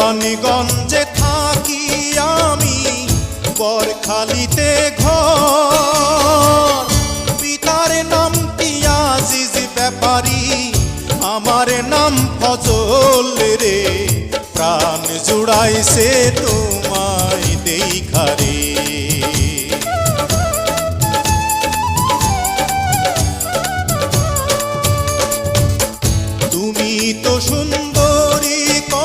কেরানীগঞ্জে থাকি আমি, বরখালিতে ঘর। পিতার নাম আজিজ ব্যাপারী, আমার নাম ফজল রে। প্রাণ জুড়াইছে তোমায় দেখারে।